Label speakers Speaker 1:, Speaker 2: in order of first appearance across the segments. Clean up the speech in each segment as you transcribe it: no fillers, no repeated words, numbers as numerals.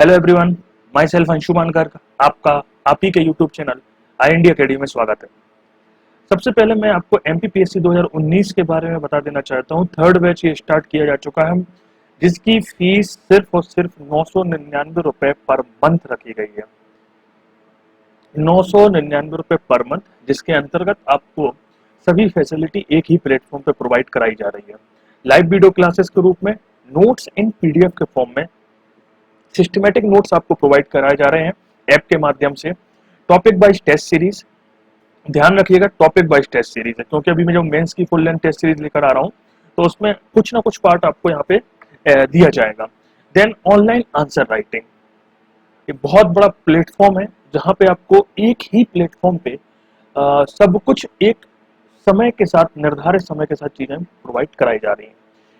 Speaker 1: Hello everyone, my self Anshuman Garg, आपका आप ही के YouTube channel I N D academy में स्वागत है। सबसे पहले मैं आपको एमपीपीएससी 2019 के बारे में बता देना चाहता हूँ। थर्ड बैच ये स्टार्ट किया जा चुका है, जिसकी फीस सिर्फ और सिर्फ 999 रुपए पर मंथ रखी गई है। 999 रुपए पर मंथ, जिसके अंतर्गत आपको सभी फैसिलिटी एक ही प्लेटफॉर्म पे प्रोवाइड कराई जा रही है। लाइव वीडियो क्लासेस के रूप में, नोट्स इन पीडीएफ के फॉर्म में, सिस्टमेटिक नोट्स आपको प्रोवाइड कराए जा रहे हैं ऐप के माध्यम से। टॉपिक वाइज टेस्ट सीरीज, ध्यान रखिएगा टॉपिक वाइज टेस्ट सीरीज है, क्योंकि अभी मैं जो मेंस की फुल लेंथ टेस्ट सीरीज लेकर आ रहा हूँ तो उसमें कुछ ना कुछ पार्ट आपको यहाँ पे दिया जाएगा। देन ऑनलाइन आंसर राइटिंग, ये बहुत बड़ा प्लेटफॉर्म है जहाँ पे आपको एक ही प्लेटफॉर्म पे सब कुछ एक समय के साथ, निर्धारित समय के साथ चीजें प्रोवाइड कराई जा रही हैं।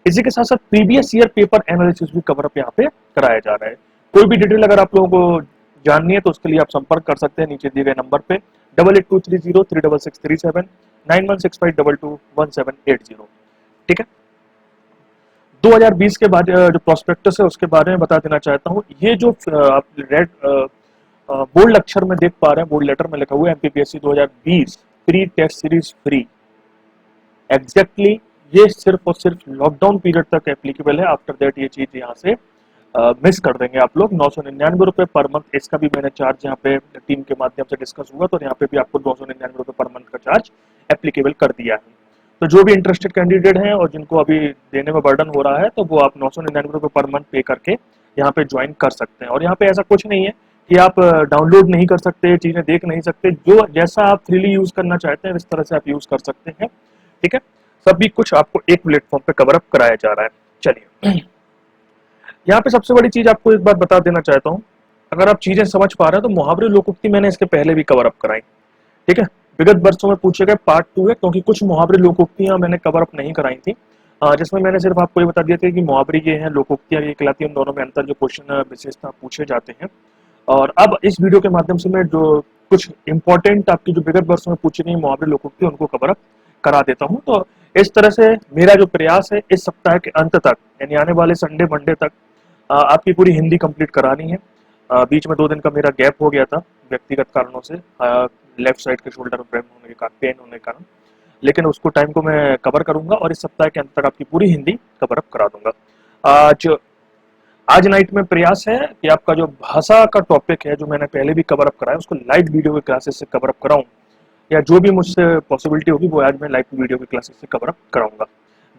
Speaker 1: इसी के साथ साथ प्रीवियस ईयर पेपर एनालिसिस भी कवर अप यहाँ पे कराया जा रहा है। कोई भी डिटेल अगर आप लोगों को जाननी है तो उसके लिए आप संपर्क कर सकते हैं नीचे दिए गए नंबर पे 8823036637 9165221780। ठीक है, 2020 के बाद जो प्रोस्पेक्टस है उसके बारे में बता देना चाहता हूँ। ये जो आप रेड बोल्ड अक्षर में देख पा रहे हैं, बोल्ड लेटर में लिखा हुआ है MPPSC 2020 pre test series free, exactly ये सिर्फ और सिर्फ लॉकडाउन पीरियड तक एप्लीकेबल है। आफ्टर दैट ये चीज यहाँ से मिस कर देंगे आप लोग। 999 रुपए पर मंथ, इसका भी मैंने चार्ज यहाँ पे टीम के माध्यम से डिस्कस हुआ, तो यहाँ पे भी आपको 999 रुपए पर मंथ का चार्ज एप्लीकेबल कर दिया है। तो जो भी इंटरेस्टेड कैंडिडेट हैं और जिनको अभी देने में बर्डन हो रहा है, तो वो आप 999 रुपए पर मंथ पे करके यहाँ पे ज्वाइन कर सकते हैं। और यहाँ पे ऐसा कुछ नहीं है कि आप डाउनलोड नहीं कर सकते, चीजें देख नहीं सकते, जो जैसा आप फ्रीली यूज करना चाहते हैं इस तरह से आप यूज कर सकते हैं। ठीक है, सभी कुछ आपको एक प्लेटफॉर्म पे कवर अप कराया जा रहा है। चलिए, यहाँ पे सबसे बड़ी चीज आपको एक बात बता देना चाहता हूँ। अगर आप चीजें समझ पा रहे हैं तो मुहावरे लोकोक्ति मैंने इसके पहले भी कवर अप कराई। ठीक है, विगत वर्षों में पूछे गए पार्ट 2 है, क्योंकि कुछ मुहावरे लोकोक्तियां मैंने कवर अप नहीं कराई थी, जिसमें मैंने सिर्फ आपको ये बता दिया था कि मुहावरे ये हैं, लोकोक्तियां ये कहलाती हैं, उन दोनों में अंतर, जो क्वेश्चन विशेषता पूछे जाते हैं। और अब इस वीडियो के माध्यम से मैं जो कुछ इंपॉर्टेंट आपकी जो विगत वर्षों में पूछी गई मुहावरे लोकोक्ति उनको कवर अप करा देता हूँ। तो इस तरह से मेरा जो प्रयास है इस सप्ताह के अंत तक, यानी आने वाले संडे मंडे तक आपकी पूरी हिंदी कंप्लीट करानी है। बीच में 2 दिन का मेरा गैप हो गया था व्यक्तिगत कारणों से, लेफ्ट साइड के शोल्डर में पेन होने के कारण, लेकिन उसको टाइम को मैं कवर करूंगा और इस सप्ताह के अंत तक आपकी पूरी हिंदी कवर अप करा दूंगा। आज आज नाइट में प्रयास है कि आपका जो भाषा का टॉपिक है, जो मैंने पहले भी कवर अप कराया, उसको लाइव वीडियो के क्लासेस से कवर अप कराऊं, या जो भी मुझसे पॉसिबिलिटी होगी वो आज मैं लाइव वीडियो के क्लासेस से कवर अप कराऊंगा।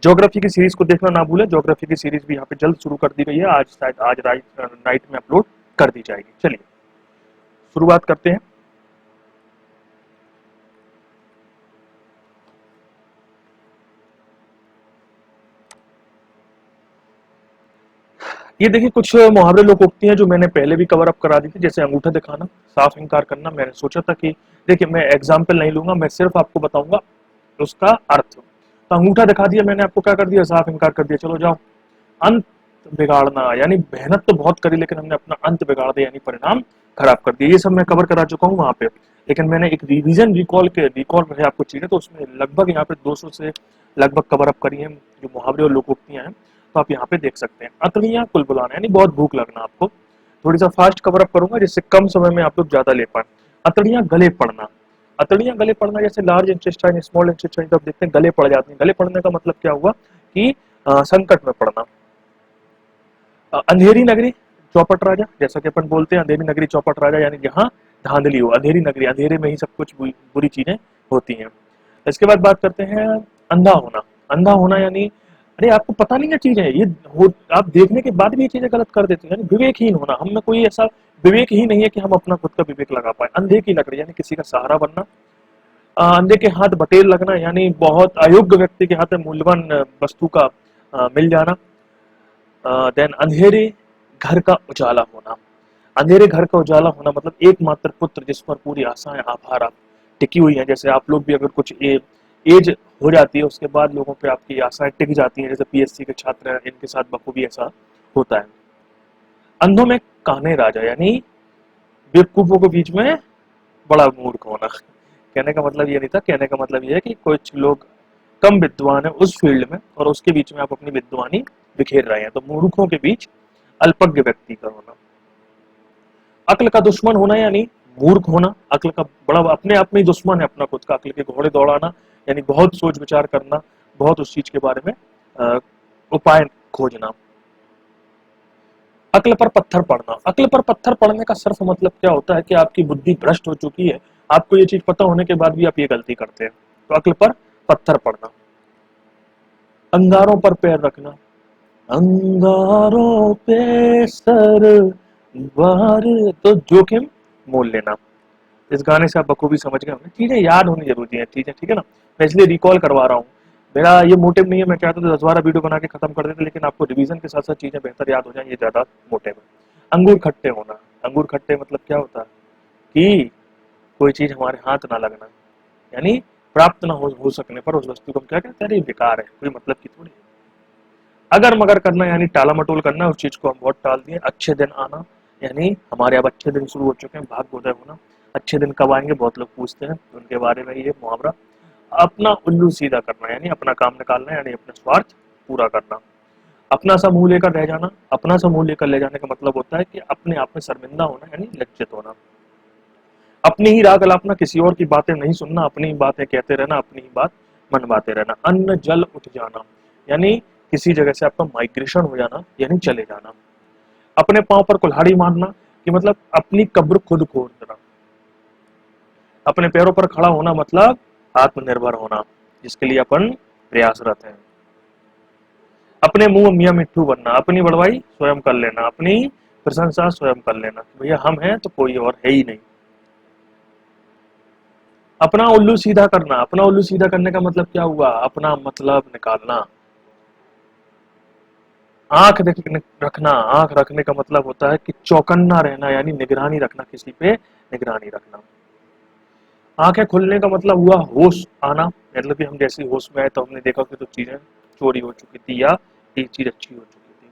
Speaker 1: ज्योग्राफी की सीरीज को देखना ना भूलें, ज्योग्राफी की सीरीज भी यहाँ पे जल्द शुरू कर दी गई है, आज शायद आज नाइट में अपलोड कर दी जाएगी। चलिए शुरुआत करते हैं। ये देखिए कुछ मुहावरे लोकोक्तियां जो मैंने पहले भी कवर अप करा दी थी, जैसे अंगूठा दिखाना, साफ इंकार करना। मैंने सोचा था कि देखिए मैं एग्जाम्पल नहीं लूंगा, मैं सिर्फ आपको बताऊंगा उसका अर्थ। तो अंगूठा दिखा दिया मैंने आपको, क्या कर दिया, साफ इंकार कर दिया, चलो जाओ। अंत बिगाड़ना, यानी मेहनत तो बहुत करी लेकिन हमने अपना अंत बिगाड़ दिया, यानी परिणाम खराब कर दिया। ये सब मैं कवर करा चुका हूँ वहां पे, लेकिन मैंने एक रिवीजन रिकॉल रहे आपको चीजें, तो उसमें लगभग यहाँ पे 200 से लगभग कवर अप करी है जो मुहावरे और लोकोक्तियां हैं, तो आप यहाँ पे देख सकते हैं। अतड़ियां कुल बुलाना, यानी बहुत भूख लगना। आपको थोड़ी सा फास्ट कवर अप करूंगा जिससे कम समय में आप लोग ज्यादा ले पाए। अतड़ियां गले पड़ना, अतड़ियां गले पड़ना, जैसे लार्ज इंटेस्टाइन, स्मॉल इंटेस्टाइन, तो आप देखते हैं गले पड़ जाते हैं। गले पड़ने का मतलब क्या हुआ कि संकट में पड़ना। अंधेरी नगरी चौपट राजा, जैसा कि अपन बोलते हैं अंधेरी नगरी चौपट राजा, यानी जहां धांधली हो। अंधेरी नगरी, अंधेरे में ही सब कुछ बुरी चीजें होती हैं। इसके बाद बात करते हैं अंधा होना। अंधा होना यानी अरे आपको पता नहीं है चीजें, ये हो, आप देखने के बाद भी ये चीजें गलत कर देते हैं, यानी विवेकहीन होना। हम में कोई ऐसा विवेक ही नहीं है कि हम अपना खुद का विवेक लगा पाए। अंधे की लकड़ी, यानी किसी का सहारा बनना। अंधे के हाथ बटेर लगना, यानी बहुत अयोग्य व्यक्ति के हाथ में मूल्यवान वस्तु का मिल जाना। देन अंधेरे घर का उजाला होना। अंधेरे घर का उजाला होना मतलब एकमात्र पुत्र जिस पर पूरी आशाएं आभार टिकी हुई हैं। जैसे आप लोग भी अगर कुछ एज हो जाती है उसके बाद लोगों पे आपकी आशाएं टिक जाती हैं, जैसे पीएससी के छात्र हैं, इनके साथ बखूबी ऐसा होता है। अंधों में काने राजा, यानी बेवकूफों के बीच में बड़ा मूर्ख होना। कहने का मतलब ये नहीं था, कहने का मतलब ये है कि कुछ लोग कम विद्वान है उस फील्ड में और उसके बीच में आप अपनी विद्वानी बिखेर रहे हैं, तो मूर्खों के बीच अल्पज्ञ व्यक्ति का होना। अक्ल का दुश्मन होना यानी मूर्ख होना। अक्ल का बड़ा अपने आप में ही दुश्मन है अपना खुद का। अक्ल के घोड़े दौड़ाना यानी बहुत सोच विचार करना, बहुत उस चीज के बारे में उपाय खोजना। अक्ल पर पत्थर पड़ना, अक्ल पर पत्थर पड़ने का सिर्फ मतलब क्या होता है कि आपकी बुद्धि भ्रष्ट हो चुकी है, आपको ये चीज पता होने के बाद भी आप ये गलती करते हैं, तो अक्ल पर पत्थर पड़ना। अंगारों पर पैर रखना, अंगारों पे सर बार, तो जोखिम मोल लेना। इस गाने से आप बखूबी समझ गए होंगे। चीजें याद होनी जरूरी है, चीजें, ठीक है ना। मैं इसलिए रिकॉल करवा रहा हूँ, मेरा ये मोटिव नहीं है, मैं चाहता तो 10-12 वीडियो बना के खत्म कर देते, लेकिन आपको रिवीजन के साथ साथ चीजें बेहतर याद हो जाए, ये ज्यादा मोटिव है। अंगूर खट्टे होना, अंगूर खट्टे मतलब क्या होता है कि कोई चीज हमारे हाथ ना लगना, यानी प्राप्त ना हो सकने पर उस वस्तु को हम क्या कहते हैं, अरे बेकार है, कोई मतलब की थोड़ी। अगर मगर करना यानी टाला मटोल करना, उस चीज को हम बहुत टाल दिए। अच्छे दिन आना यानी हमारे अब अच्छे दिन शुरू हो चुके हैं, भाग्योदय होना। अच्छे दिन कब आएंगे बहुत लोग पूछते हैं, तो उनके बारे में ये मुहावरा। अपना उल्लू सीधा करना यानी अपना काम निकालना, यानी अपना स्वार्थ पूरा करना। अपना सा मुंह लेकर रह जाना, अपना सा मुंह लेकर ले जाने का मतलब होता है कि अपने आप में शर्मिंदा होना यानी लज्जित होना। अपनी ही राग अलापना, किसी और की बातें नहीं सुनना, अपनी ही बातें कहते रहना, अपनी ही बात मनवाते रहना। अन्न जल उठ जाना यानी किसी जगह से आपका माइग्रेशन हो जाना यानी चले जाना। अपने पांव पर कुल्हाड़ी मारना कि मतलब अपनी कब्र खुद खोदना। अपने पैरों पर खड़ा होना मतलब आत्मनिर्भर होना, जिसके लिए अपन प्रयासरत हैं। अपने मुंह मियाँ मिट्ठू बनना, अपनी बड़वाई स्वयं कर लेना, अपनी प्रशंसा स्वयं कर लेना, भैया हम हैं तो कोई और है ही नहीं। अपना उल्लू सीधा करना, अपना उल्लू सीधा करने का मतलब क्या हुआ, अपना मतलब निकालना। आंख रखना, आंख रखने का मतलब होता है कि चौकन्ना रहना यानी निगरानी रखना, किसी पे निगरानी रखना। आंखें खुलने का मतलब हुआ होश आना, मतलब कि हम जैसे होश में आए तो हमने देखा कि तो चीजें चोरी हो चुकी थी या एक चीज अच्छी हो चुकी थी।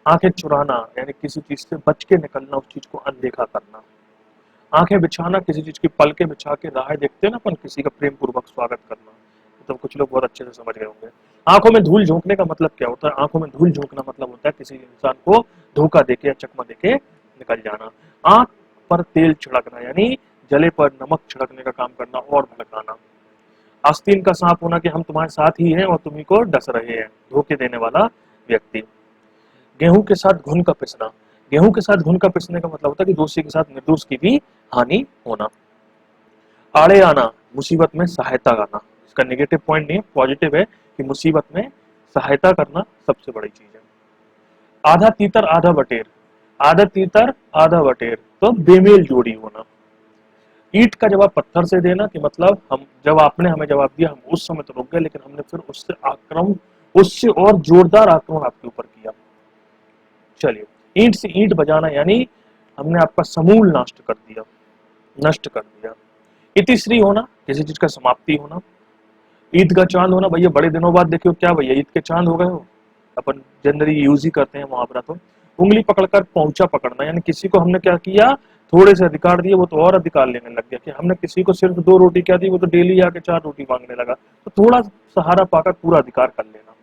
Speaker 1: आंखें चुराना यानी किसी चीज से बच के निकलना, उस चीज को अनदेखा करना। आंखें बिछाना, किसी चीज की पलके बिछा के राह देखते हैं ना अपन, किसी का प्रेम पूर्वक स्वागत करना। तो कुछ लोग बहुत अच्छे से समझ गए होंगे। आंखों में धूल झोंकने का मतलब क्या होता है, आंखों में धूल झोंकना मतलब होता है किसी इंसान को धोखा देके या चकमा देके निकल जाना। आंख पर तेल छिड़कना यानी जले पर नमक छिड़कने का काम करना और भड़काना। आस्तीन का सांप होना कि हम तुम्हारे साथ ही हैं और तुम्ही को डस रहे हैं, धोखे देने वाला व्यक्ति। गेहूं के साथ घुन का पिसना, गेहूं के साथ घुन का पिसने का मतलब होता है कि दोषी के साथ निर्दोष की भी हानि होना। आड़े आना, मुसीबत में सहायता करना। इसका नेगेटिव पॉइंट नहीं है, पॉजिटिव है कि मुसीबत में सहायता करना सबसे बड़ी चीज है। आधा तीतर आधा बटेर, आधा तीतर आधा बटेर तो बेमेल जोड़ी होना। ईंट का जवाब पत्थर से देना कि मतलब हम जब आपने हमें जवाब दिया हम उस समय तो रुक गए, लेकिन हमने फिर उससे आक्रमण, उससे और जोरदार आक्रमण आपके ऊपर किया। चलिए, ईंट से ईंट बजाना यानी हमने आपका समूल नष्ट कर दिया। इतिश्री होना, किसी चीज का समाप्ति होना। ईद का चांद होना, भैया बड़े दिनों बाद देखियो, क्या भैया ईद के चांद हो गए हो, अपन जनरली यूज ही करते हैं मुहावरा। तो उंगली पकड़कर पहुंचा पकड़ना यानी किसी को हमने क्या किया, थोड़े से अधिकार दिए वो तो और अधिकार लेने लग गया। कि हमने किसी को सिर्फ 2 रोटी क्या दी, वो तो डेली आके 4 रोटी मांगने लगा। तो थोड़ा सहारा पाकर पूरा अधिकार कर लेना।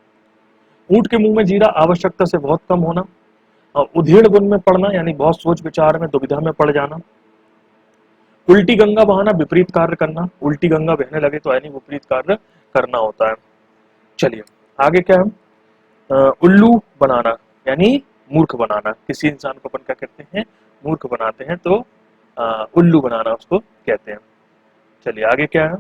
Speaker 1: ऊंट के मुंह में जीरा, आवश्यकता से बहुत कम होना। उधेड़ बुन में पड़ना यानी बहुत सोच विचार में दुविधा में पड़ जाना। उल्टी गंगा बहाना, विपरीत कार्य करना। उल्टी गंगा बहने लगे तो यानी विपरीत कार्य करना होता है। चलिए आगे क्या है, उल्लू बनाना यानी मूर्ख बनाना। किसी इंसान को अपन क्या कहते हैं, मूर्ख बनाते हैं, तो उल्लू बनाना उसको कहते हैं। चलिए आगे क्या है,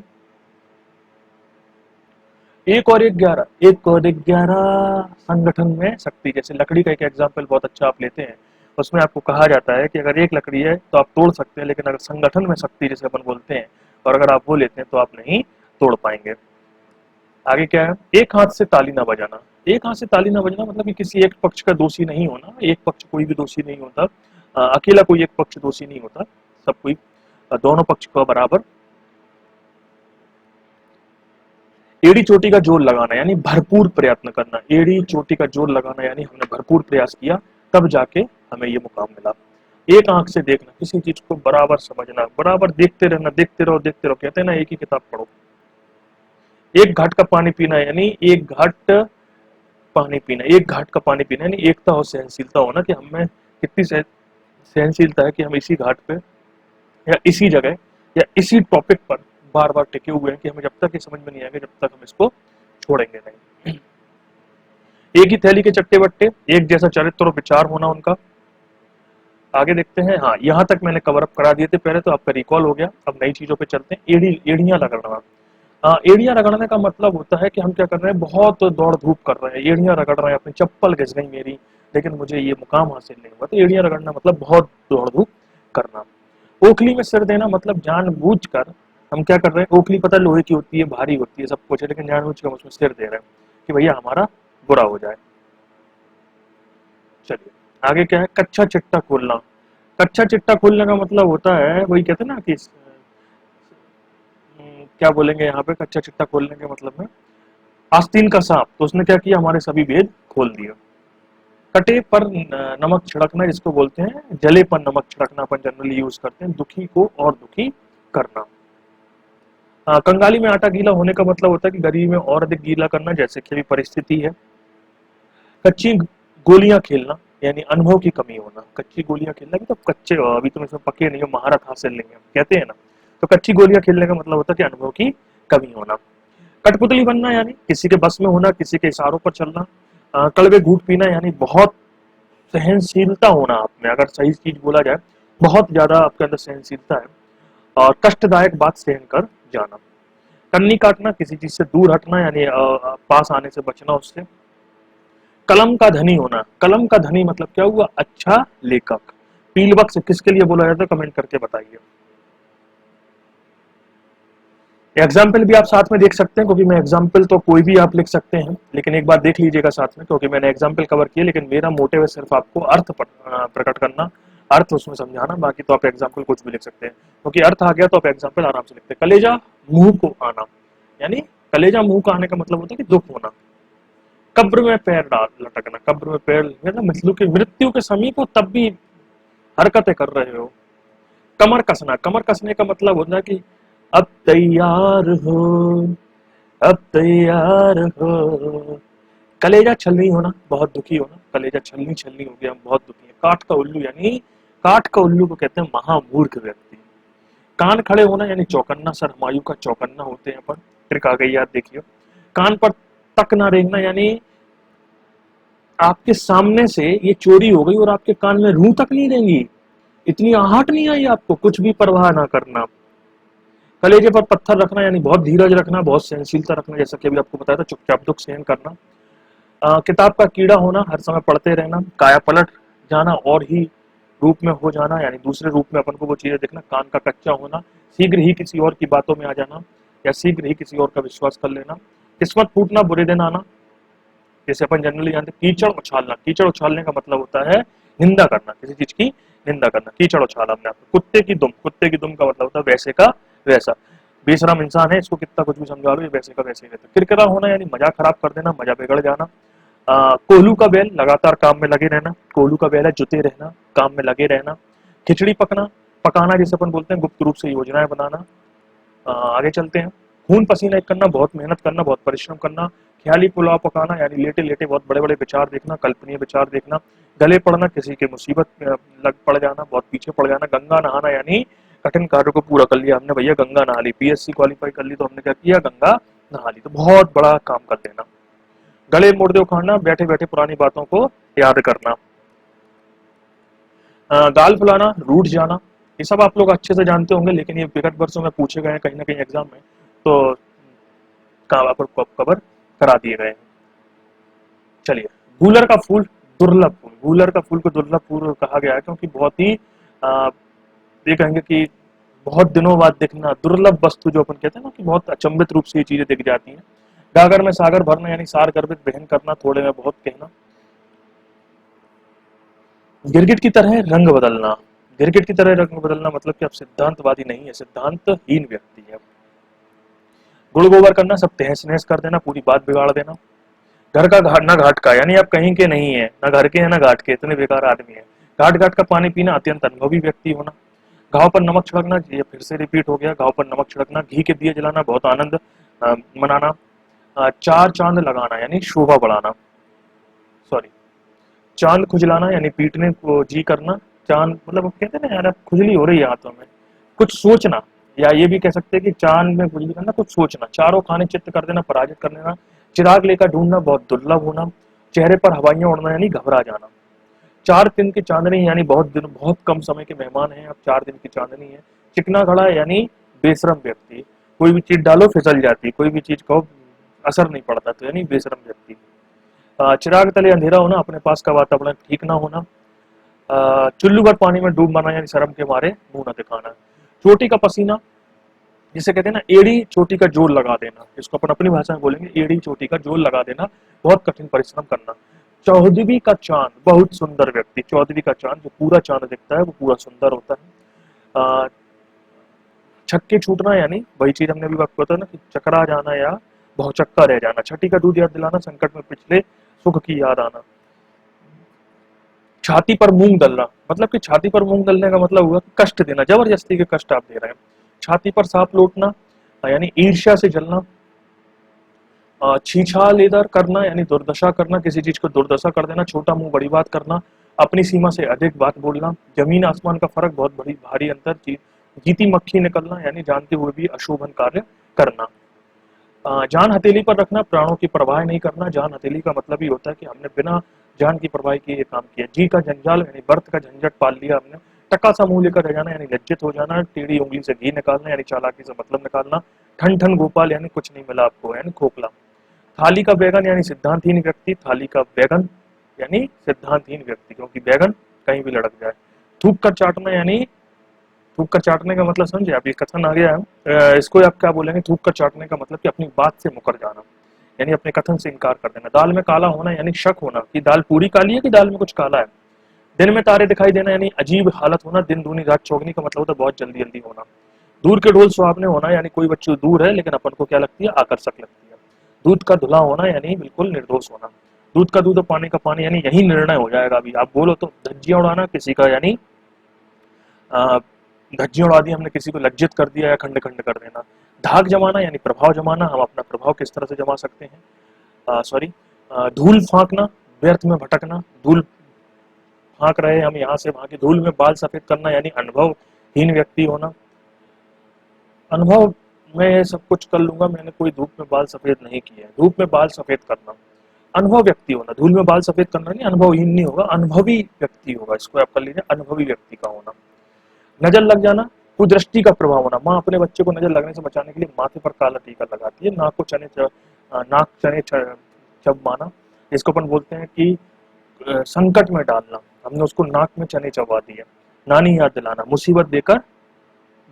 Speaker 1: 1 और 11, 1 और 11 संगठन में शक्ति। जैसे लकड़ी का एक एग्जाम्पल बहुत अच्छा आप लेते हैं, उसमें आपको कहा जाता है कि अगर एक लकड़ी है तो आप तोड़ सकते हैं, लेकिन अगर संगठन में शक्ति जिसे अपन बोलते हैं, और अगर आप वो लेते हैं तो आप नहीं तोड़ पाएंगे। आगे क्या है, एक हाथ से ताली ना बजाना। एक हाथ से ताली ना बजाना मतलब कि किसी एक पक्ष का दोषी नहीं होना, एक पक्ष कोई भी दोषी नहीं होता, अकेला कोई एक पक्ष दोषी नहीं होता, सब कोई दोनों पक्ष का बराबर। एड़ी चोटी का जोर लगाना यानी भरपूर प्रयत्न करना। एड़ी चोटी का जोर लगाना यानी हमने भरपूर प्रयास किया तब जाके हमें ये मुकाम मिला। एक आंख से देखना, किसी चीज को बराबर समझना, बराबर देखते रहना, देखते रहो, कहते हैं ना एक ही किताब पढ़ो। एक घाट का पानी पीना यानी एक घाट पानी पीना, एक घाट का पानी पीना यानी एकता और सहनशीलता होना कि हमें कितनी सहनशीलता है कि हम इसी घाट पे या इसी जगह या इसी टॉपिक पर बार बार टिके हुए हैं कि हमें जब तक ये समझ में नहीं आएगा जब तक हम इसको छोड़ेंगे नहीं। एक ही थैली के चट्टे बट्टे, एक जैसा चरित्र और विचार होना उनका। आगे देखते हैं। हाँ, यहाँ तक मैंने कवर अप करा दिए थे पहले, तो आपका रिकॉल हो गया। अब नई चीजों पे चलते हैं। एड़ियां रगड़ना। एड़ियां रगड़ने का मतलब होता है कि हम क्या कर रहे हैं, बहुत दौड़ धूप कर रहे हैं, एड़ियां रगड़ रहे हैं, अपनी चप्पल घिस गई मेरी, लेकिन मुझे ये मुकाम हासिल नहीं हुआ। तो एड़ियां रगड़ना मतलब बहुत दौड़ धूप करना। ओखली में सिर देना मतलब जानबूझकर हम क्या कर रहे हैं, ओखली पता लोहे की होती है, भारी होती है, सब कुछ है, लेकिन जानबूझकर हम उसमें सिर दे रहे हैं कि भैया हमारा बुरा हो जाए। चलिए आगे क्या है, कच्चा चिट्टा खोलना। कच्चा चिट्टा खोलने का मतलब होता है, वही कहते हैं ना कि क्या बोलेंगे यहाँ पे, कच्चा चिट्टा खोलने के मतलब में आस्तीन का सांप। तो उसने क्या किया, हमारे सभी भेद खोल दिया। कटे पर नमक छिड़कना, जिसको बोलते हैं जले पर नमक छिड़कना, अपन जनरली यूज करते हैं दुखी को और दुखी करना। कंगाली में आटा गीला होने का मतलब होता है कि गरीबी में और अधिक गीला करना, जैसे कि अभी परिस्थिति है। कच्ची गोलियां खेलना यानी अनुभव की कमी होना। कच्ची गोलियां खेलना भी तो कच्चे हो, अभी तुम इसमें पके नहीं हो, महारत हासिल नहीं है, कहते हैं ना। तो कच्ची गोलियां खेलने का मतलब होता है कि अनुभव की कमी होना। कठपुतली बनना यानी किसी के बस में होना, किसी के इशारों पर चलना। कड़वे घूट पीना यानी बहुत सहनशीलता होना आप में, अगर सही चीज बोला जाए, बहुत ज्यादा आपके अंदर सहनशीलता है। और कष्टदायक बात सहन कर जाना। कन्नी काटना, किसी चीज से दूर हटना यानी पास आने से बचना उससे। कलम का धनी होना। कलम का धनी मतलब क्या हुआ, अच्छा लेखक। पीलबक से किसके लिए बोला जाता है, कमेंट करके बताइए। एग्जाम्पल भी आप साथ में देख सकते हैं, क्योंकि मैं एग्जाम्पल तो कोई भी आप लिख सकते हैं, लेकिन एक बार देख लीजिएगा साथ में, क्योंकि मैंने एग्जाम्पल कवर किए, लेकिन मेरा मोटिव है सिर्फ आपको अर्थ प्रकट करना, अर्थ उसमें समझाना। बाकी तो आप एग्जाम्पल कुछ भी लिख सकते हैं, क्योंकि अर्थ आ गया तो आप एग्जाम्पल आराम से लिखते हैं। कलेजा मुंह को आना यानी कलेजा मुंह को आने का मतलब होता है कि दुख होना। कब्र में पैर डाल लटकना, कब्र में पैर मतलब मृत्यु के समीप हो तब भी हरकतें कर रहे हो। कमर कसना, कमर कसने का मतलब होता है कि अब तैयार हो, अब तैयार हो। कलेजा छलनी होना, बहुत दुखी होना, कलेजा छलनी छलनी हो गया, हम बहुत दुखी है। काठ का उल्लू यानी काठ का उल्लू को कहते हैं महामूर्ख व्यक्ति। कान खड़े होना यानी चौकन्ना, सर हुमायूं का चौकन्ना होते हैं अपन। ट्रिक आ गई याद, देखिए। कान पर तक ना रेंगना यानी आपके सामने से ये चोरी हो गई और आपके कान में रूह तक नहीं रहेंगी, इतनी आहट नहीं आई आपको, कुछ भी परवाह ना करना। कलेजे पर पत्थर रखना यानी बहुत धीरज रखना, बहुत सहनशीलता रखना, जैसा कि अभी आपको बताया था, चुपचाप दुख सहन करना। किताब का कीड़ा होना, हर समय पढ़ते रहना। काया पलट जाना और ही रूप में हो जाना यानी दूसरे रूप में अपन को वो चीजें देखना। कान का कच्चा होना, शीघ्र ही किसी और की बातों में आ जाना या शीघ्र ही किसी और का विश्वास कर लेना। किस्मत फूटना, बुरे दिन आना, जैसे अपन जनरली जानते हैं। कीचड़ उछालना, कीचड़ उछालने का मतलब होता है निंदा करना, किसी चीज की निंदा करना। कीचड़ उछाला हमने आपको। कुत्ते की दुम, कुत्ते की दुम का मतलब होता है वैसे का वैसा, बेशरम इंसान है, इसको कितना कुछ भी समझा लो, ये वैसे का वैसे ही रहता है। किरकिरा होना यानी मजाक खराब कर देना, मजा बिगड़ जाना। कोल्हू का बैल, लगातार काम में लगे रहना। कोल्हू का बैल है जुटे रहना, काम में लगे रहना। खिचड़ी पकना, पकाना जिसे अपन बोलते हैं, गुप्त रूप से योजनाएं बनाना। आगे चलते हैं। खून पसीना एक करना, बहुत मेहनत करना, बहुत परिश्रम करना। ख्याली पुलाव पकाना यानी लेटे लेटे बहुत बड़े बड़े विचार देखना, कल्पनीय विचार देखना। गले पड़ना, किसी के मुसीबत में लग पड़ जाना, बहुत पीछे पड़ जाना। गंगा नहाना यानी कठिन कार्य को पूरा कर लिया हमने, भैया गंगा नहा ली, पीएससी क्वालिफाई कर ली तो हमने क्या किया, गंगा नहा ली, तो बहुत बड़ा काम कर देना। गले मुर्दे उखाड़ना, बैठे बैठे पुरानी बातों को याद करना। गाल फुलाना, रूठ जाना, ये सब आप लोग अच्छे से जानते होंगे, लेकिन ये विगत वर्षों में पूछे गए हैं कहीं ना कहीं एग्जाम में, तो पर कवर करा दिए गए हैं। चलिए, गूलर का फूल, दुर्लभ फूल। गूलर का फूल को दुर्लभ फूल कहा गया है क्योंकि बहुत ही ये कहेंगे कि बहुत दिनों बाद दिखना, दुर्लभ वस्तु जो अपन कहते हैं ना, कि बहुत अचंभित रूप से ये चीजें दिख जाती हैं। गागर में सागर भरना यानी सार गर्भित बहन करना, थोड़े में बहुत कहना। गिरगिट की तरह रंग बदलना, गिरगिट की तरह रंग बदलना मतलब कि आप सिद्धांतवादी नहीं है, सिद्धांतहीन व्यक्ति है। गुड़ गोबर करना, सब तहस नहस कर देना, पूरी बात बिगाड़ देना। घर का घाट ना घाट का यानी आप कहीं के नहीं है, ना घर के हैं ना घाट के, इतने बेकार आदमी है। घाट घाट का पानी पीना, अत्यंत अनुभवी व्यक्ति होना। घाव पर नमक छिड़कना, ये फिर से रिपीट हो गया, घाव पर नमक छिड़कना। घी के दिए जलाना, बहुत आनंद मनाना। चार चांद लगाना यानी शोभा बढ़ाना, सॉरी, चांद खुजलाना यानी पीटने को जी करना, चांद, मतलब वो कहते हैं ना यार अब खुजली हो रही है हाथों में, कुछ सोचना, या ये भी कह सकते हैं कि चांद में खुजली करना, कुछ सोचना, चारों खाने चित्त कर देना, पराजित कर देना, चिराग लेकर ढूंढना, बहुत दुर्लभ होना, चेहरे पर हवाइयां उड़ना यानी घबरा जाना। 4 दिन की चांदनी यानी बहुत दिन, बहुत कम समय के मेहमान हैं, अब 4 दिन की चांदनी है। चिकना घड़ा यानी बेशरम व्यक्ति, कोई भी चीज डालो फिसल जाती, कोई भी चीज कहो असर नहीं पड़ता, तो यानी बेशरम व्यक्ति। चिराग तले अंधेरा होना, अपने पास का वातावरण ठीक ना होना। चुल्लू भर पानी में डूब मरना यानी शर्म के मारे मुंह न दिखाना। चोटी का पसीना, जिसे कहते हैं ना एड़ी चोटी का जोर लगा देना, इसको अपन अपनी भाषा में बोलेंगे एड़ी चोटी का जोर लगा देना, बहुत कठिन परिश्रम करना। चौदहवीं का चांद, बहुत सुंदर व्यक्ति, चौदहवीं का चांद, जो पूरा चांद दिखता है वो पूरा सुंदर होता है। छक्के छूटना यानी वही चीज हमने अभी बात बताया ना कि चकरा जाना या बहुचक्का रह जाना। छठी का दूध याद दिलाना, संकट में पिछले सुख की याद आना। छाती पर मूंग दलना, मतलब कि छाती पर मूंग दलने का मतलब हुआ कि कष्ट देना, जबरदस्ती के कष्ट आप दे रहे हैं। छाती पर सांप लौटना यानी ईर्ष्या से जलना। छीछा लेदर करना यानी दुर्दशा करना, किसी चीज को दुर्दशा कर देना। छोटा मुंह बड़ी बात करना, अपनी सीमा से अधिक बात बोलना। जमीन आसमान का फर्क, बहुत बड़ी भारी अंतर। जीती मक्खी निकलना यानी जानते हुए भी अशोभन कार्य करना। जान हथेली पर रखना, प्राणों की परवाह नहीं करना। जान हथेली का मतलब ही होता है कि हमने बिना जान की परवाह किए ये काम किया। जी का जंजाल यानी बर्थ का झंझट पाल लिया हमने। टका सा मुंह लेकर रह जाना यानी लज्जित हो जाना। टेढ़ी उंगली से घी निकालना यानी चालाकी से मतलब निकालना। ठन ठन गोपाल यानी कुछ नहीं मिला आपको यानी खोखला। थाली का बैगन यानी सिद्धांतहीन व्यक्ति। थाली का बैगन यानी सिद्धांतहीन व्यक्ति, क्योंकि बैगन कहीं भी लड़क जाए। थूक कर चाटना यानी, थूक कर चाटने का मतलब समझे आप, ये कथन आ गया है, इसको आप क्या बोलेंगे, थूक कर चाटने का मतलब कि अपनी बात से मुकर जाना यानी अपने कथन से इनकार कर देना। दाल में काला होना यानी शक होना कि दाल पूरी काली है कि दाल में कुछ काला है। दिन में तारे दिखाई देना यानी अजीब हालत होना। दिन दूनी रात चौगनी का मतलब होता है बहुत जल्दी जल्दी होना। दूर के ढोल सुहावने होना यानी कोई बच्ची दूर है लेकिन अपन को क्या लगती है, आकर्षक लगती है। दूध का धुला होना यानी बिल्कुल निर्दोष होना। दूध का दूध और पानी का पानी यानी यही निर्णय हो जाएगा अभी, आप बोलो तो। धज्जियां उड़ाना किसी का यानी धज्जियां उड़ा दी हमने, किसी को लज्जित कर दिया या खंड खंड कर देना। धाक जमाना यानी प्रभाव जमाना, हम अपना प्रभाव किस तरह से जमा सकते हैं। सॉरी, धूल फांकना, व्यर्थ में भटकना। धूल फांक रहे हम यहाँ से वहां की धूल में। बाल सफेद करना यानी अनुभवहीन व्यक्ति होना। अनुभव, मैं ये सब कुछ कर लूंगा, मैंने कोई धूप में बाल सफेद नहीं किए हैं। धूप में बाल सफेद करना, अनुभव व्यक्ति होना। धूल में बाल सफेद करना नहीं, अनुभवहीन नहीं होगा, अनुभवी व्यक्ति होगा, इसको आप कर लीजिए, अनुभवी व्यक्ति का होना। नजर लग जाना, कुदृष्टि का प्रभाव होना। माँ अपने बच्चे को नजर लगने से बचाने के लिए माथे पर काला टीका लगाती है। नाक चने चबवाना, इसको अपन बोलते हैं कि संकट में डालना, हमने उसको नाक में चने चबवा दिए। नानी याद दिलाना, मुसीबत देकर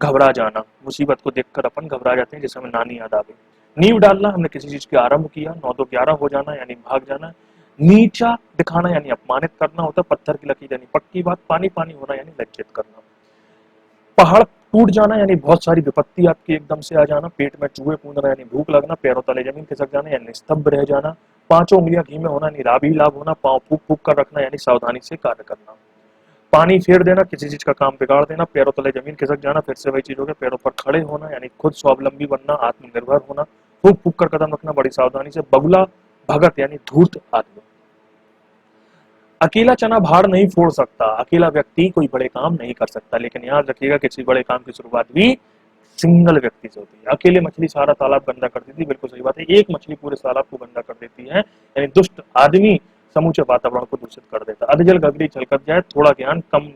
Speaker 1: घबरा जाना, मुसीबत को देखकर अपन घबरा जाते हैं, जैसे हमें नानी याद आ गई। नींव डालना, हमने किसी चीज के आरंभ किया। 9-2-11 हो जाना यानी भाग जाना। नीचा दिखाना यानी अपमानित करना होता है। पत्थर की लकीर यानी पक्की बात। पानी पानी होना यानी लज्जित करना। पहाड़ टूट जाना यानी बहुत सारी विपत्ति आपकी एकदम से आ जाना। पेट में चूहे कूदना यानी भूख लगना। पैरों तले जमीन खिसक जाना यानी स्तब्ध रह जाना। 5 उंगलियां घी में होना यानी लाभ ही लाभ होना। पांव फूक फूक कर रखना यानी सावधानी से कार्य करना। पानी फेर देना, किसी चीज का काम बिगाड़ देना। पैरों तले जमीन खिसक जाना, फिर से वही चीज हो गया। पैरों पर खड़े होना यानी खुद स्वावलंबी बनना, आत्मनिर्भर होना। फूक फूक कर कदम रखना, बड़ी सावधानी से। बगुला भगत यानी धूर्त आदमी। अकेला चना भार नहीं फोड़ सकता, अकेला व्यक्ति कोई बड़े काम नहीं कर सकता, लेकिन याद रखिएगा किसी बड़े काम की शुरुआत भी सिंगल व्यक्ति से होती है। अकेले मछली सारा तालाब गंदा कर देती है, बिल्कुल सही बात है। एक मछली पूरे तालाब को गंदा कर देती है, यानी दुष्ट आदमी समूचे वातावरण को दूषित कर देता है। अधजल गगरी छलक जाए, थोड़ा ज्ञान कम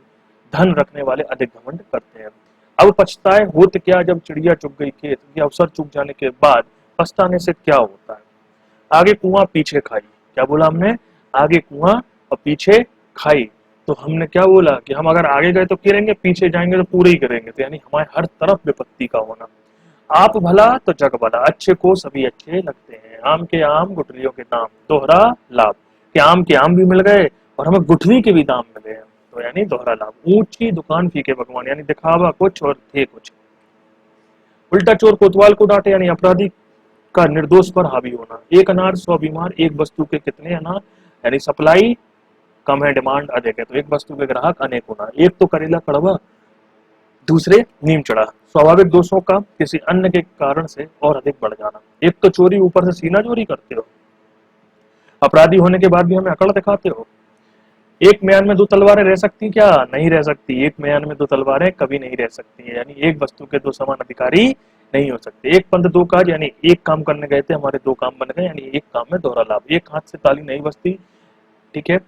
Speaker 1: धन रखने वाले अधिक घमंड करते हैं। अब पछताए होत क्या, जब चिड़िया चुग गई खेत, ये अवसर चूक जाने के बाद पछताने से क्या होता है। आगे कुआं पीछे खाई, क्या बोला हमने, आगे कुआं और पीछे खाई। तो हमने क्या बोला कि हम अगर आगे गए तो गिरेंगे, पीछे जाएंगे तो पूरे ही गिरेंगे, तो यानी हमारे हर तरफ विपत्ति का होना। आप भला तो जग भला, अच्छे को सभी अच्छे लगते हैं। आम के आम गुठलियों के दाम, दोहरा लाभ, कि आम के आम भी मिल गए और हमें गुठली के भी दाम मिले हैं, तो यानी दोहरा लाभ। ऊंची दुकान फीके भगवान, यानी दिखावा कुछ और थे कुछ। उल्टा चोर कोतवाल को डांटे, यानी अपराधी का निर्दोष पर हावी होना। एक अनार 100 बीमार, एक वस्तु के कितने अनार, यानी सप्लाई कम है डिमांड अधिक है, तो एक वस्तु के ग्राहक अनेक होना। एक तो करेला कड़वा, दूसरे नीम चढ़ा। स्वाभाविक दोषों का किसी अन्य के कारण से और अधिक बढ़ जाना। एक तो चोरी, ऊपर से सीना चोरी करते हो, अपराधी होने के बाद भी हमें अकड़ दिखाते हो। एक म्यान में दो तलवारें रह सकती क्या? नहीं रह सकती। एक म्यान में दो तलवारें कभी नहीं रह सकती है, यानी एक वस्तु के दो समान अधिकारी नहीं हो सकते। एक पंथ दो काज, यानी एक काम करने गए थे, हमारे दो काम बन गए, यानी एक काम में दोहरा लाभ। एक हाथ से ताली नहीं बजती, ठीक है,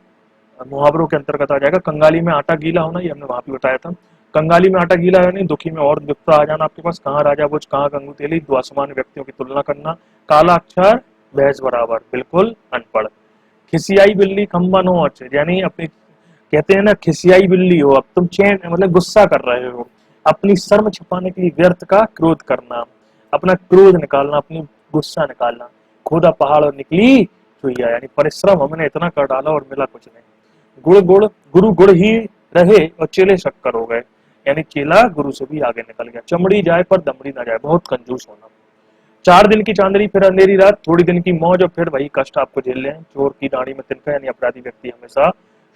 Speaker 1: मुहावरों के अंतर्गत आ जाएगा। कंगाली में आटा गीला होना, ये हमने वहां भी बताया था। कंगाली में आटा गीला है नहीं, दुखी में और दुखता आ जाना आपके पास। कहाँ राजा बुझ कहाँ गंगू तेली, दो असमान व्यक्तियों की तुलना करना। काला अक्षर भैंस बराबर, बिल्कुल अनपढ़। खिसियाई बिल्ली खंबा नो अच्छे, यानी अपनी, कहते हैं ना खिसियाई बिल्ली हो, अब तुम चैन मतलब गुस्सा कर रहे हो, अपनी शर्म छिपाने के लिए व्यर्थ का क्रोध करना, अपना क्रोध निकालना, अपनी गुस्सा निकालना। खोदा पहाड़ और निकली चुईया, यानी परिश्रम हमने इतना कर डाला और मिला कुछ नहीं। गुड़ गुड़ गुरु गुड़ ही रहे और चेले शक्कर हो गए, यानी चेला गुरु से भी आगे निकल गया। चमड़ी जाए पर दमड़ी ना जाए, बहुत कंजूस होना। 4 दिन की चांदनी फिर अंधेरी रात, थोड़ी दिन की मौज और फिर वही कष्ट आपको झेलने हैं। चोर की दाढ़ी में तिनका, यानी अपराधी व्यक्ति हमेशा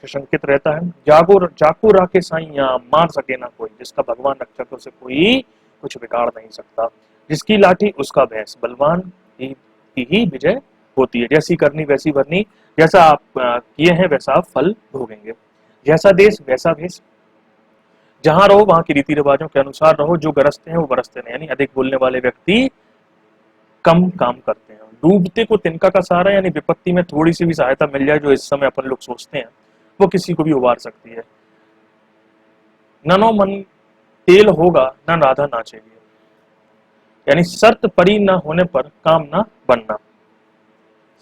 Speaker 1: सशंकित रहता है। जागो चाकू राके साइया, मार सके ना कोई, जिसका भगवान रक्षक से कोई कुछ बिगाड़ नहीं सकता। जिसकी लाठी उसका भैंस, बलवान की ही विजय होती है। जैसी करनी वैसी भरनी, जैसा आप किए हैं वैसा आप फल भोगेंगे। जैसा देश वैसा भेष, जहां रहो वहां की रीति रिवाजों के अनुसार रहो। जो गरजते हैं वो बरसते नहीं, यानी अधिक बोलने वाले व्यक्ति कम काम करते हैं। डूबते को तिनका का सहारा, यानी विपत्ति में थोड़ी सी भी सहायता मिल जाए जो इस समय अपन लोग सोचते हैं, वो किसी को भी उबार सकती है। ननो मन तेल होगा न राधा नाचेगी, यानी शर्त परी न होने पर काम न बनना,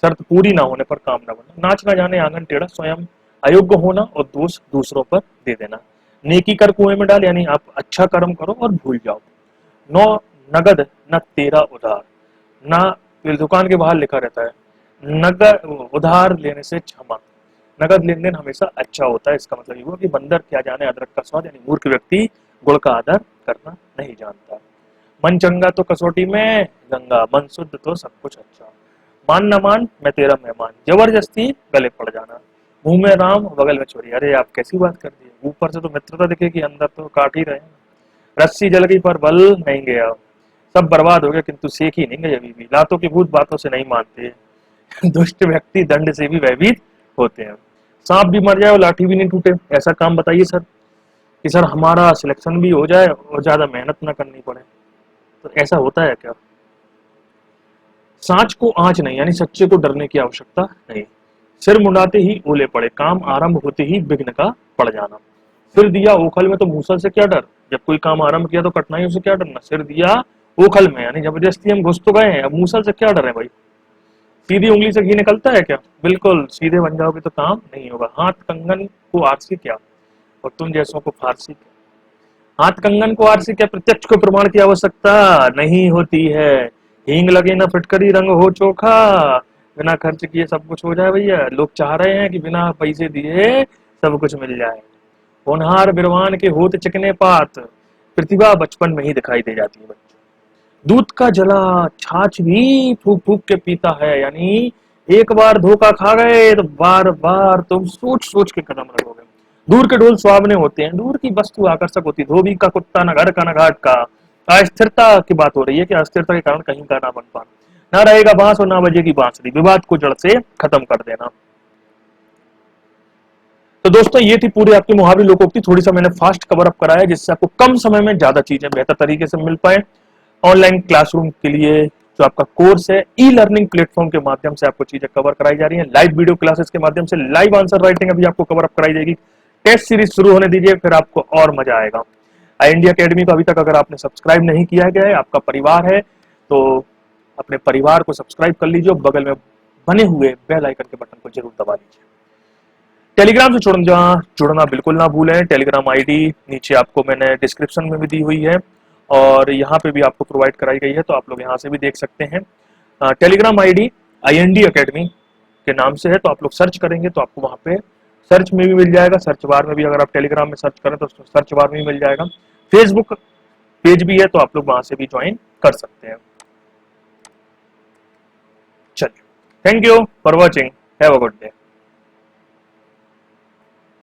Speaker 1: शर्त पूरी ना होने पर काम न बनना। नाच ना जाने आंगन टेढ़ा, स्वयं अयोग्य होना और दोष दूसरों पर दे देना। नेकी कर कुएं में डाल, यानी आप अच्छा कर्म करो और भूल जाओ। नो नगद न तेरा उधार, ना दुकान के बाहर लिखा रहता है नगद उधार लेने से क्षमा। नगद लेन देन हमेशा अच्छा होता है, इसका मतलब ये हुआ कि बंदर क्या जाने अदरक का स्वाद, यानी मूर्ख व्यक्ति गुड़ का आदर करना नहीं जानता। मन चंगा तो कसौटी में गंगा, मन शुद्ध तो सब कुछ अच्छा। मान न मान मैं तेरा मेहमान, जबरदस्ती गले पड़ जाना। मुंह में राम बगल में छोरी, अरे आप कैसी बात कर दी, ऊपर से तो मित्रता दिखेगी अंदर तो काट ही रहे हैं। रस्सी जल गई पर बल नहीं गया, सब बर्बाद हो गया किंतु सीख ही नहीं गई अभी भी। लातों की भूत बातों से नहीं मानते, दुष्ट व्यक्ति दंड से भी भयभीत होते हैं। सांप भी मर जाए और लाठी भी नहीं टूटे, ऐसा काम बताइए सर, कि सर हमारा सिलेक्शन भी हो जाए और ज्यादा मेहनत ना करनी पड़े, तो ऐसा होता है क्या? सांच को आंच नहीं, यानी सच्चे को डरने की आवश्यकता नहीं। सिर मुंडाते ही ओले पड़े, काम आरंभ होते ही विघ्न का पड़ जाना। सिर दिया ओखल में तो मूसल से क्या डर, जब कोई काम आरंभ किया तो कठिनाइयों से क्या डरना। सिर दिया ओखल में, यानी जबरदस्ती हम घुस तो गए हैं, अब मूसल से क्या डर है भाई। सीधी उंगली से घी निकलता है क्या? बिल्कुल, सीधे बन जाओगे तो काम नहीं होगा। हाथ कंगन को आरसी क्या, और तुम जैसों को फारसी क्या। हाथ कंगन को आरसी क्या, प्रत्यक्ष को प्रमाण की आवश्यकता नहीं होती है। हींग लगे ना फिटकरी, रंग हो चोखा, बिना खर्च किए सब कुछ हो जाए भैया। लोग चाह रहे हैं कि बिना पैसे दिए सब कुछ मिल जाए। होनहार बिरवान के होत चिकने पात, प्रतिभा बचपन में ही दिखाई दे जाती है बच्चों। दूध का जला छाछ भी फूक फूक के पीता है, यानी एक बार धोखा खा गए तो बार बार तुम सोच सोच के कदम रखोगे। दूर के ढोल सुहावने होते हैं, दूर की वस्तु आकर्षक होती है। धोबी का कुत्ता न घर का न घाट का। अस्थिरता की बात हो रही है कि अस्थिरता के कारण कहीं का ना बन पाना, ना रहेगा बांस और ना बजेगी बांसुरी, विवाद को जड़ से खत्म कर देना। तो दोस्तों ये थी पूरी आपकी मुहावरी लोकोक्ति, थोड़ी सा मैंने फास्ट कवर अप कराया जिससे आपको कम समय में ज्यादा चीजें बेहतर तरीके से मिल पाए। ऑनलाइन क्लासरूम के लिए जो आपका कोर्स है, ई लर्निंग प्लेटफॉर्म के माध्यम से आपको चीजें कवर कराई जा रही हैं। लाइव वीडियो क्लासेस के माध्यम से लाइव आंसर राइटिंग अभी आपको कवर अप कराई जाएगी। टेस्ट सीरीज शुरू होने दीजिए, फिर आपको और मजा आएगा। आई इंडिया अकेडमी को अभी तक अगर आपने सब्सक्राइब नहीं किया गया है, आपका परिवार है, तो अपने परिवार को सब्सक्राइब कर लीजिए, बगल में बने हुए बेल आइकन के बटन को जरूर दबा लीजिए। टेलीग्राम से जुड़ना बिल्कुल ना भूलें। टेलीग्राम आईडी नीचे आपको मैंने डिस्क्रिप्शन में भी दी हुई है और यहाँ पे भी आपको प्रोवाइड कराई गई है, तो आप लोग यहाँ से भी देख सकते हैं। टेलीग्राम आईडी IND अकेडमी के नाम से है, तो आप लोग सर्च करेंगे तो आपको वहाँ पे सर्च में भी मिल जाएगा। सर्च बार में भी अगर आप टेलीग्राम में सर्च करें तो सर्च बार में भी मिल जाएगा। फेसबुक पेज भी है, तो आप लोग वहाँ से भी ज्वाइन कर सकते हैं। चलिए, thank you for watching, have a good day.